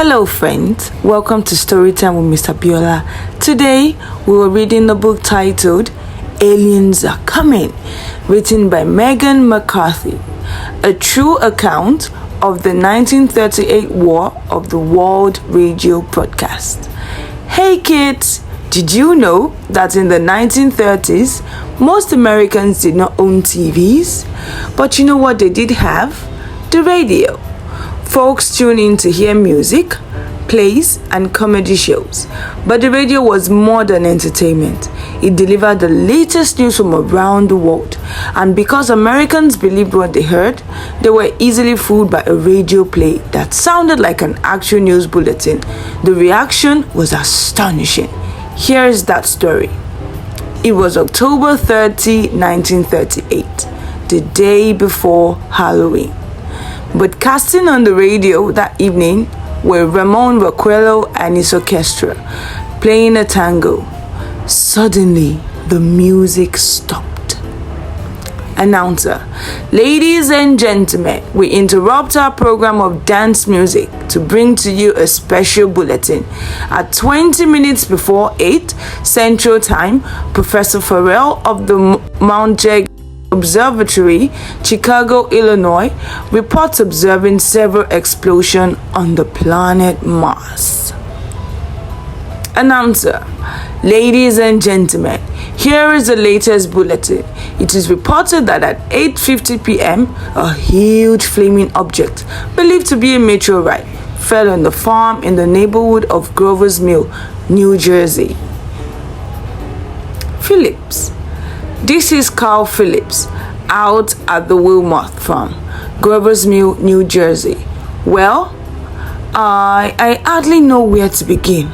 Hello friends, welcome to Storytime with Mr. Biola. Today we were reading the book titled Aliens Are Coming, written by MEGHAN McCARTHY, a true account of the 1938 War of the World Radio broadcast. Hey kids, did you know that in the 1930s most Americans did not own TVs? But you know what they did have? The radio. Folks tuned in to hear music, plays, and comedy shows. But the radio was more than entertainment. It delivered the latest news from around the world. And because Americans believed what they heard, they were easily fooled by a radio play that sounded like an actual news bulletin. The reaction was astonishing. Here's that story. It was October 30, 1938, the day before Halloween. Broadcasting on the radio that evening were Ramon Raquello and his orchestra playing a tango. Suddenly, the music stopped. Announcer: ladies and gentlemen, we interrupt our program of dance music to bring to you a special bulletin. At 20 minutes before 8 Central Time, Professor Farrell of the Mount Jagger Observatory, Chicago, Illinois, reports observing several explosions on the planet Mars. Announcer: ladies and gentlemen, here is the latest bulletin. It is reported that at 8:50 p.m., a huge flaming object, believed to be a meteorite, fell on the farm in the neighborhood of Grover's Mill, New Jersey. Phillips: this is Carl Phillips, out at the Wilmoth farm, Grover's Mill, New Jersey. Well, I hardly know where to begin.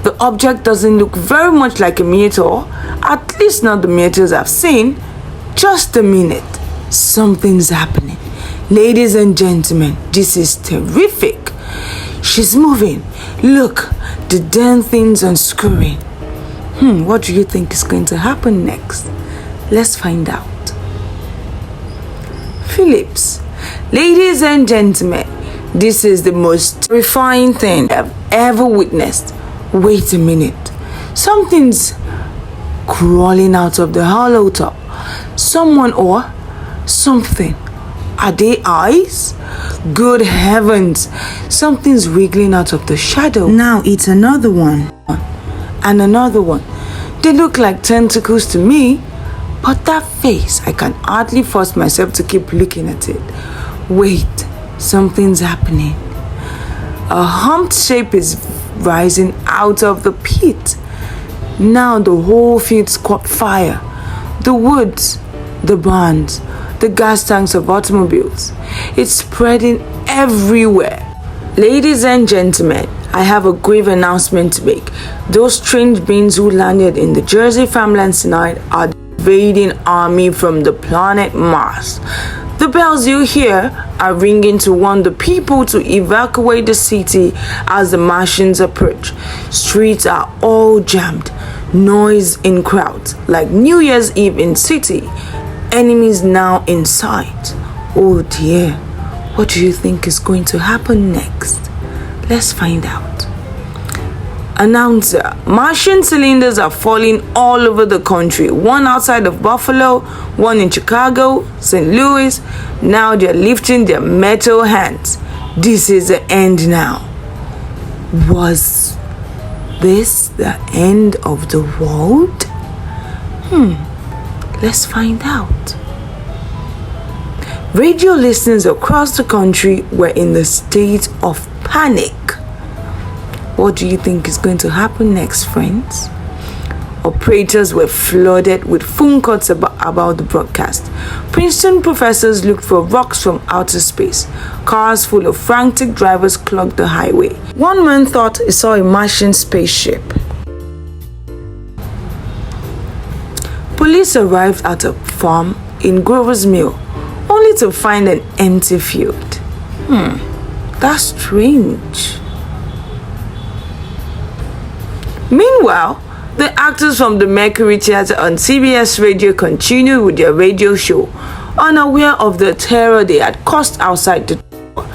The object doesn't look very much like a meteor, at least not the meteors I've seen. Just a minute. Something's happening. Ladies and gentlemen, this is terrific. She's moving. Look, the damn thing's unscrewing. What do you think is going to happen next? Let's find out. Phillips: ladies and gentlemen, this is the most terrifying thing I've ever witnessed. Wait a minute. Something's crawling out of the hollow top. Someone or something. Are they eyes? Good heavens. Something's wiggling out of the shadow. Now it's another one. And another one. They look like tentacles to me. But that face, I can hardly force myself to keep looking at it. Wait, something's happening. A humped shape is rising out of the pit. Now the whole field's caught fire. The woods, the barns, the gas tanks of automobiles. It's spreading everywhere. Ladies and gentlemen, I have a grave announcement to make. Those strange beings who landed in the Jersey farmlands tonight are invading army from the planet Mars. The bells you hear are ringing to warn the people to evacuate the city as the Martians approach. Streets are all jammed, noise in crowds like New Year's Eve in city. Enemies now in sight. Oh dear, what do you think is going to happen next? Let's find out. Announcer: Martian cylinders are falling all over the country. One outside of Buffalo, one in Chicago, St. Louis. Now they're lifting their metal hands. This is the end now. Was this the end of the world? Let's find out. Radio listeners across the country were in the state of panic. What do you think is going to happen next, friends? Operators were flooded with phone calls about the broadcast. Princeton professors looked for rocks from outer space. Cars full of frantic drivers clogged the highway. One man thought he saw a Martian spaceship. Police arrived at a farm in Grover's Mill, only to find an empty field. That's strange. Meanwhile, the actors from the Mercury Theatre on CBS Radio continued with their radio show, unaware of the terror they had caused outside the door.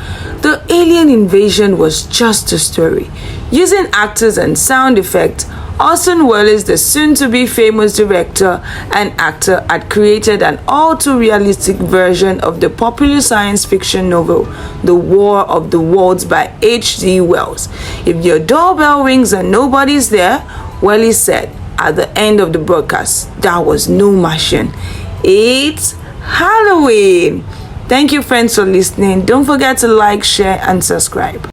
The alien invasion was just a story. Using actors and sound effects, Orson Welles, the soon-to-be famous director and actor, had created an all-too-realistic version of the popular science fiction novel The War of the Worlds by H.G. Wells. If your doorbell rings and nobody's there, Welles said at the end of the broadcast, that was no Martian. It's Halloween! Thank you, friends, for listening. Don't forget to like, share, and subscribe.